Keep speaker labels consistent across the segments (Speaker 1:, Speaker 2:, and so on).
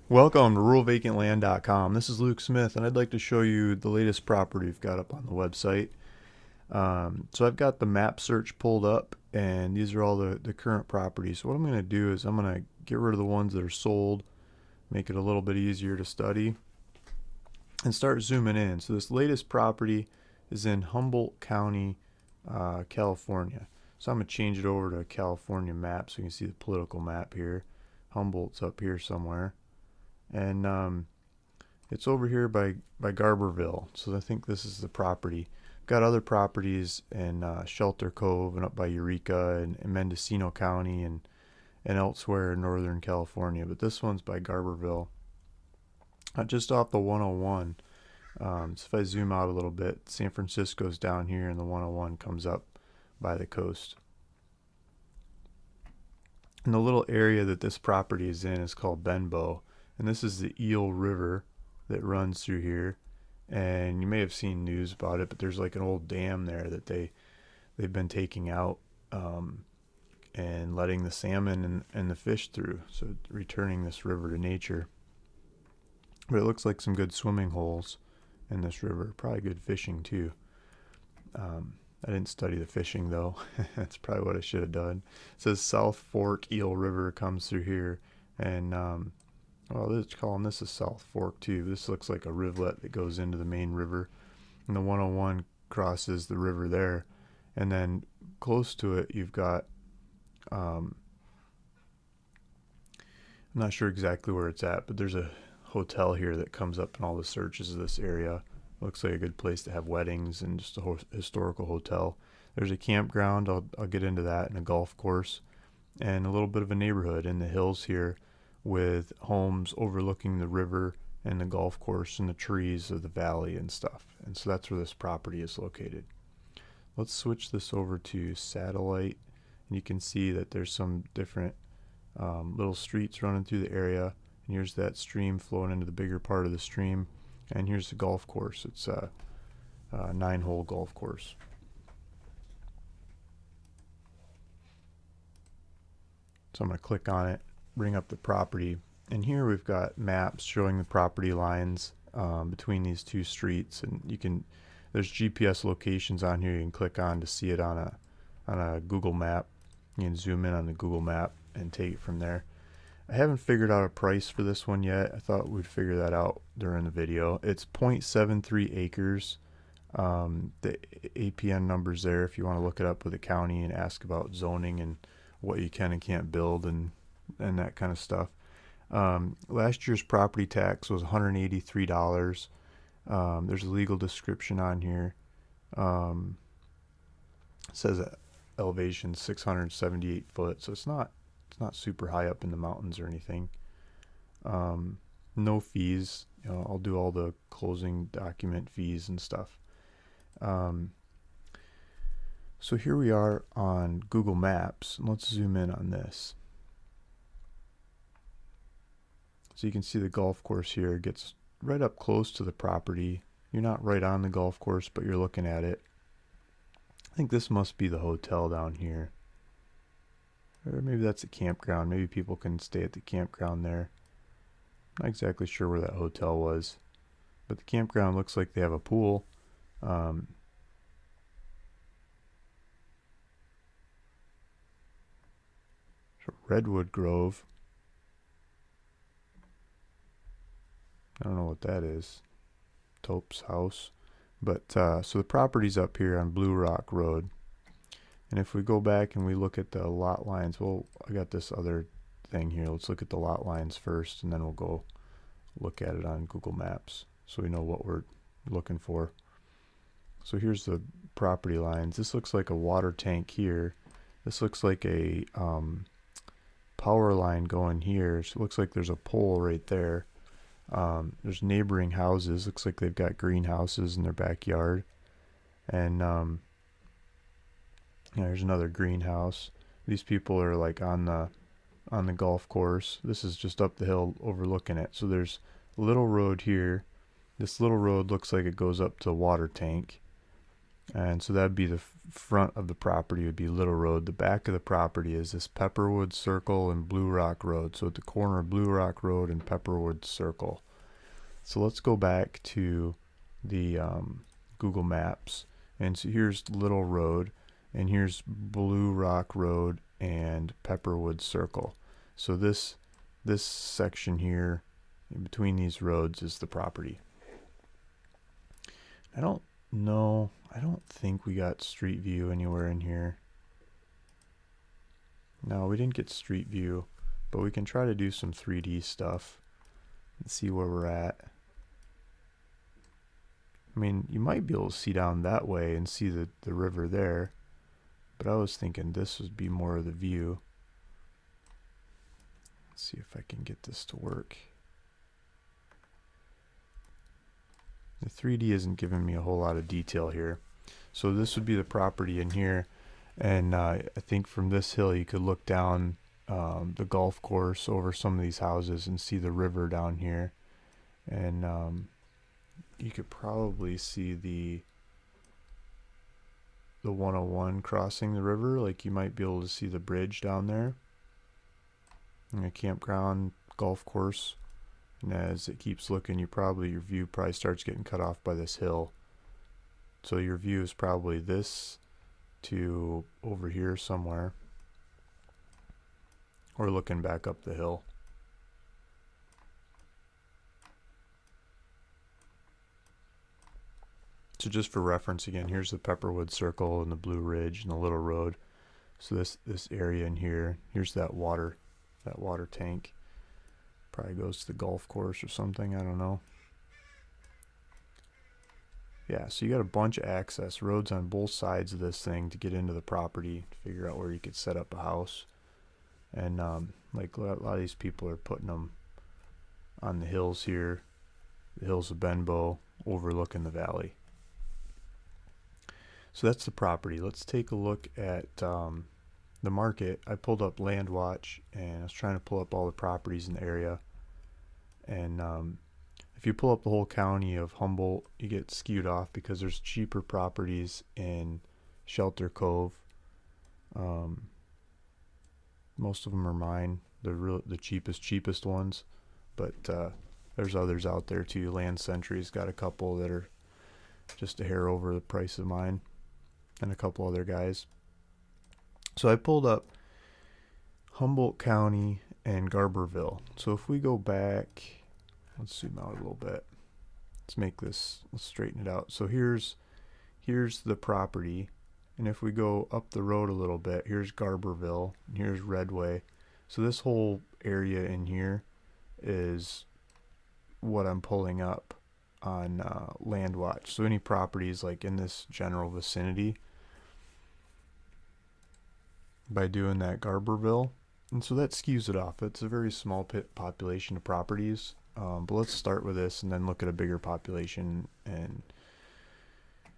Speaker 1: Welcome to ruralvacantland.com. This is Luke Smith, and I'd like to show you the latest property we've got up on the website. So I've got the map search pulled up, and these are all the current properties. So what I'm going to do is I'm going to get rid of the ones that are sold, make it a little bit easier to study, and start zooming in. So this latest property is in Humboldt County, California. So I'm going to change it over to a California map so you can see the political map here. Humboldt's up here somewhere. And it's over here by Garberville, so I think this is the property. Got other properties in Shelter Cove and up by Eureka and Mendocino County and elsewhere in Northern California, but this one's by Garberville, just off the 101. So if I zoom out a little bit, San Francisco's down here and the 101 comes up by the coast. And the little area that this property is in is called Benbow. And this is the Eel River that runs through here. And you may have seen news about it, but there's like an old dam there that they've been taking out and letting the salmon and the fish through. So returning this river to nature. But it looks like some good swimming holes in this river. Probably good fishing too. I didn't study the fishing though. That's probably what I should have done. It says South Fork Eel River comes through here. And well, they're calling this a South Fork too. This looks like a rivulet that goes into the main river. And the 101 crosses the river there. And then close to it, you've got, I'm not sure exactly where it's at, but there's a hotel here that comes up in all the searches of this area. Looks like a good place to have weddings and just a historical hotel. There's a campground, I'll get into that, and a golf course. And a little bit of a neighborhood in the hills here, with homes overlooking the river and the golf course and the trees of the valley and stuff. And so that's where this property is located. Let's switch this over to satellite, and you can see that there's some different little streets running through the area. And here's that stream flowing into the bigger part of the stream. And here's the golf course. It's a 9-hole golf course. So I'm going to click on it, bring up the property, and here we've got maps showing the property lines between these two streets, and there's GPS locations on here you can click on to see it on a Google map. You can zoom in on the Google map and take it from there. I haven't figured out a price for this one yet. I thought we'd figure that out during the video. It's 0.73 acres. The APN number's there if you want to look it up with the county and ask about zoning and what you can and can't build and that kind of stuff. Last year's property tax was $183. There's a legal description on here. It says elevation 678 foot, so it's not super high up in the mountains or anything. No fees. I'll do all the closing document fees and stuff. So here we are on Google Maps. Let's zoom in on this. So you can see the golf course here gets right up close to the property. You're not right on the golf course, but you're looking at it. I think this must be the hotel down here. Or maybe that's a campground. Maybe people can stay at the campground there. Not exactly sure where that hotel was. But the campground looks like they have a pool. Redwood Grove. I don't know what that is. Tope's house. But so the property's up here on Blue Rock Road. And if we go back and we look at the lot lines, well, I got this other thing here. Let's look at the lot lines first, and then we'll go look at it on Google Maps so we know what we're looking for. So here's the property lines. This looks like a water tank here. This looks like a power line going here. So it looks like there's a pole right there. There's neighboring houses. Looks like they've got greenhouses in their backyard. And there's another greenhouse. These people are like on the golf course. This is just up the hill overlooking it. So there's a little road here. This little road looks like it goes up to a water tank. And so that'd be the front of the property would be Little Road. The back of the property is this Pepperwood Circle and Blue Rock Road. So at the corner of Blue Rock Road and Pepperwood Circle. So let's go back to the Google Maps. And so here's Little Road, and here's Blue Rock Road and Pepperwood Circle. So this section here in between these roads is the property. I don't think we got street view anywhere in here. No, we didn't get street view, but we can try to do some 3D stuff and see where we're at. I mean, you might be able to see down that way and see the river there, but I was thinking this would be more of the view. Let's see if I can get this to work. The 3D isn't giving me a whole lot of detail here. So this would be the property in here, and I think from this hill you could look down the golf course over some of these houses and see the river down here, and you could probably see the 101 crossing the river. Like you might be able to see the bridge down there, and a campground, golf course. And as it keeps looking, your view probably starts getting cut off by this hill. So your view is probably this to over here somewhere, or looking back up the hill. So just for reference again, here's the Pepperwood Circle and the Blue Ridge and the Little Road. So this area in here, here's that water tank. Probably goes to the golf course or something, I don't know. Yeah, so you got a bunch of access roads on both sides of this thing to get into the property, to figure out where you could set up a house. And like a lot of these people are putting them on the hills here, the hills of Benbow, overlooking the valley. So that's the property. Let's take a look at the market. I pulled up Land Watch, and I was trying to pull up all the properties in the area. And if you pull up the whole county of Humboldt, you get skewed off because there's cheaper properties in Shelter Cove. Most of them are mine. They're the cheapest ones, but there's others out there too. Land Century's got a couple that are just a hair over the price of mine, and a couple other guys. So I pulled up Humboldt County and Garberville. So if we go back, let's zoom out a little bit. Let's straighten it out. So here's the property, and if we go up the road a little bit, here's Garberville, and here's Redway. So this whole area in here is what I'm pulling up on Land Watch. So any properties like in this general vicinity, by doing that Garberville, and so that skews it off. It's a very small population of properties, but let's start with this and then look at a bigger population. And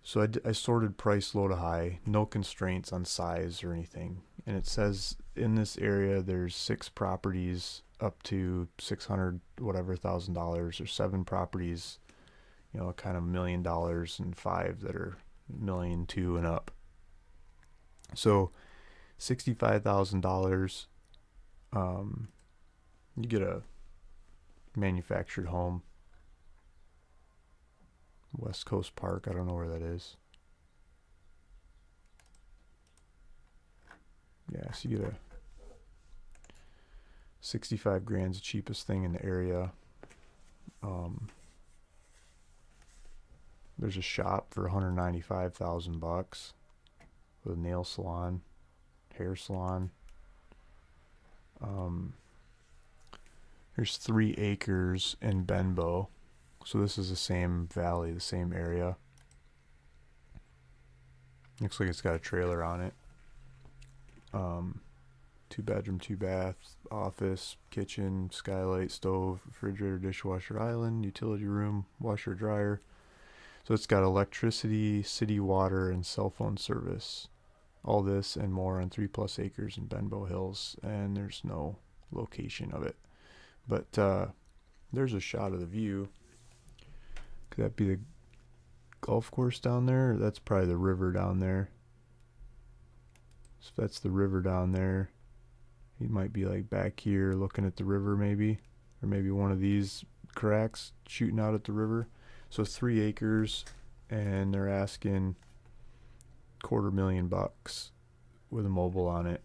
Speaker 1: so I sorted price low to high, no constraints on size or anything, and it says in this area there's 6 properties up to $600 whatever thousand dollars, or 7 properties, you know, kind of $1 million, and 5 that are $1.2 million and up. So $65,000, you get a manufactured home. West Coast Park, I don't know where that is. Yeah, so you get a 65 grand's the cheapest thing in the area. There's a shop for $195,000 with a nail salon, hair salon. There's 3 acres in Benbow, so this is the same valley, the same area. Looks like it's got a trailer on it. 2 bedroom, 2 bath, office, kitchen, skylight, stove, refrigerator, dishwasher, island, utility room, washer, dryer. So it's got electricity, city water, and cell phone service. All this and more on 3+ acres in Benbow Hills, and there's no location of it. But there's a shot of the view. Could that be the golf course down there. That's probably the river down there. So if that's the river down there, he might be like back here looking at the river maybe. Or maybe one of these cracks shooting out at the river. So 3 acres, and they're asking $250,000 with a mobile on it.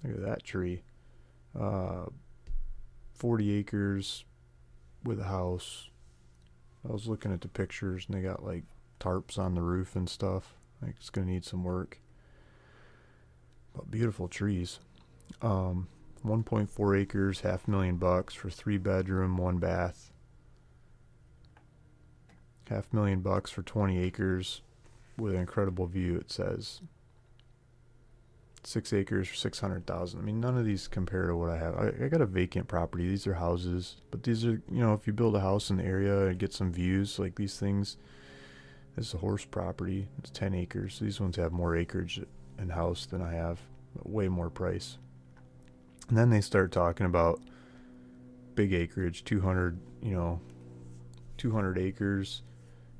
Speaker 1: Look at that tree. 40 acres with a house. I was looking at the pictures, and they got like tarps on the roof and stuff. Like it's gonna need some work. But beautiful trees. 1.4 acres, $500,000 for 3 bedroom, 1 bath. $500,000 for 20 acres with an incredible view. It says 6 acres for 600,000. I mean, none of these compare to what I have. I got a vacant property. These are houses, but these are, if you build a house in the area and get some views like these things. This is a horse property. It's 10 acres. These ones have more acreage and house than I have, but way more price. And then they start talking about big acreage, 200 acres.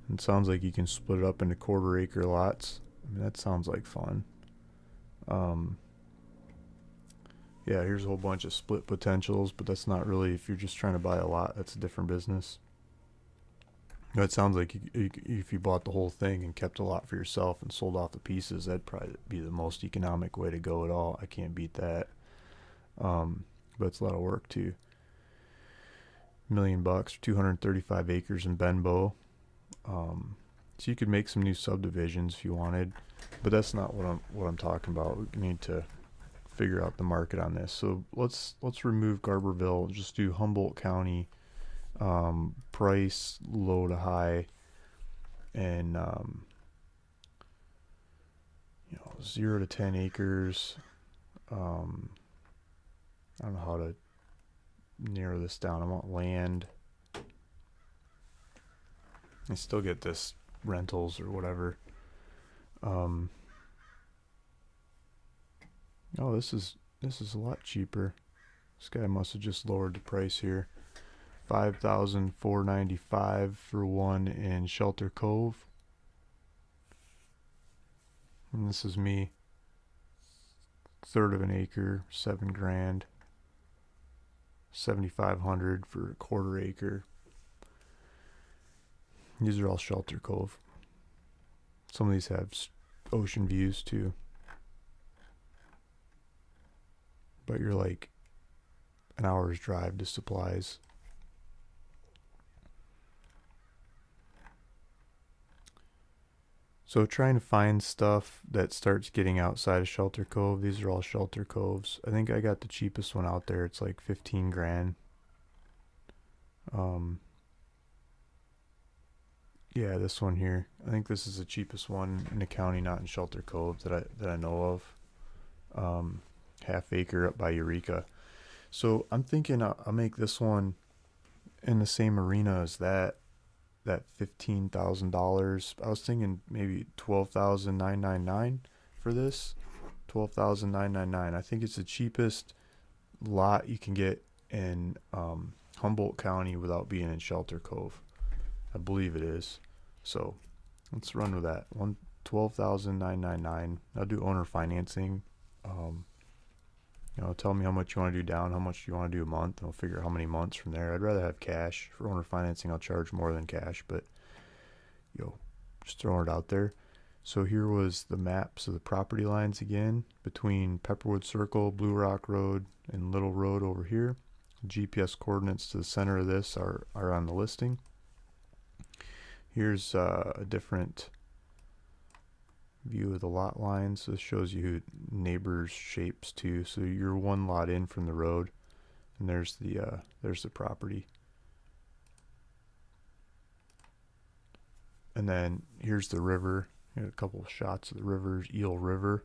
Speaker 1: And it sounds like you can split it up into quarter-acre lots. I mean, that sounds like fun. Yeah, here's a whole bunch of split potentials, but that's not really, if you're just trying to buy a lot, that's a different business. It sounds like if you bought the whole thing and kept a lot for yourself and sold off the pieces, that'd probably be the most economic way to go at all. I can't beat that. But it's a lot of work too. $1 million, 235 acres in Benbow. So you could make some new subdivisions if you wanted, but that's not what I'm talking about. We need to figure out the market on this. So let's remove Garberville. Just do Humboldt County, price low to high, and 0 to 10 acres. I don't know how to narrow this down. I want land. I still get this rentals or whatever. Oh, this is a lot cheaper. This guy must have just lowered the price here. $5,495 for one in Shelter Cove. And this is me. 1/3 of an acre, $7,000. 7,500 for a 1/4 acre. These are all Shelter Cove. Some of these have ocean views too. But you're like an hour's drive to Supplies. So trying to find stuff that starts getting outside of Shelter Cove. These are all Shelter Coves. I think I got the cheapest one out there. It's like $15,000. Yeah, this one here. I think this is the cheapest one in the county, not in Shelter Cove that I know of. 1/2 acre up by Eureka. So I'm thinking I'll make this one in the same arena as that $15,000. I was thinking maybe $12,999 for this. $12,999. I think it's the cheapest lot you can get in Humboldt County without being in Shelter Cove. I believe it is. So let's run with that. $12,999. I'll do owner financing. Tell me how much you want to do down, how much you want to do a month, and we'll figure out how many months from there. I'd rather have cash. For owner financing, I'll charge more than cash, but just throwing it out there. So here was the maps of the property lines again between Pepperwood Circle, Blue Rock Road, and Little Road over here. GPS coordinates to the center of this are on the listing. Here's a different view of the lot lines. So this shows you who neighbors' shapes too. So you're one lot in from the road, and there's the property. And then here's the river. A couple of shots of the river, Eel River.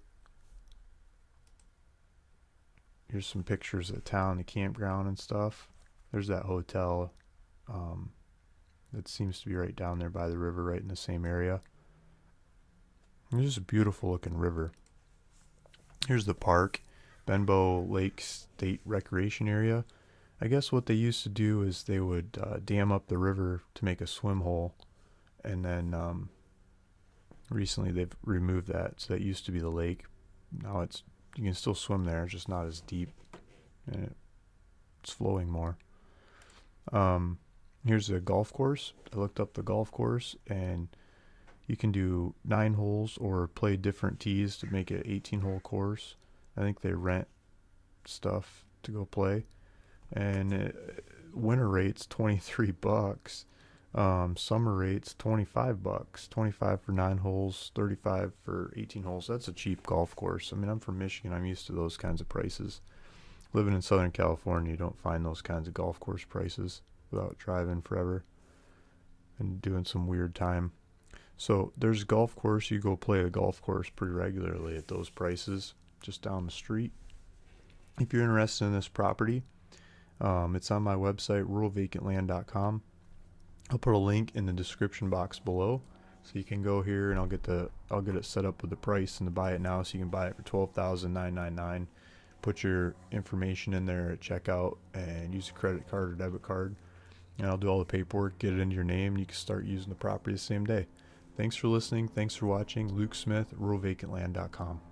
Speaker 1: Here's some pictures of the town, the campground and stuff. There's that hotel that seems to be right down there by the river, right in the same area. It's just a beautiful looking river. Here's the park, Benbow Lake State Recreation Area. I guess what they used to do is they would dam up the river to make a swim hole, and then recently they've removed that. So that used to be the lake. Now you can still swim there, it's just not as deep, and it's flowing more. Here's a golf course. I looked up the golf course, and you can do 9 holes or play different tees to make it an 18-hole course. I think they rent stuff to go play, and winter rates $23. Summer rates $25. 25 for 9 holes, 35 for 18 holes. That's a cheap golf course. I mean, I'm from Michigan. I'm used to those kinds of prices. Living in Southern California, you don't find those kinds of golf course prices without driving forever and doing some weird time. So there's a golf course. You go play the golf course pretty regularly at those prices just down the street. If you're interested in this property, it's on my website, ruralvacantland.com. I'll put a link in the description box below, so you can go here and I'll get it set up with the price and to buy it now, so you can buy it for $12,999. Put your information in there at checkout and use a credit card or debit card, and I'll do all the paperwork, get it into your name, and you can start using the property the same day. Thanks for listening. Thanks for watching. Luke Smith, ruralvacantland.com.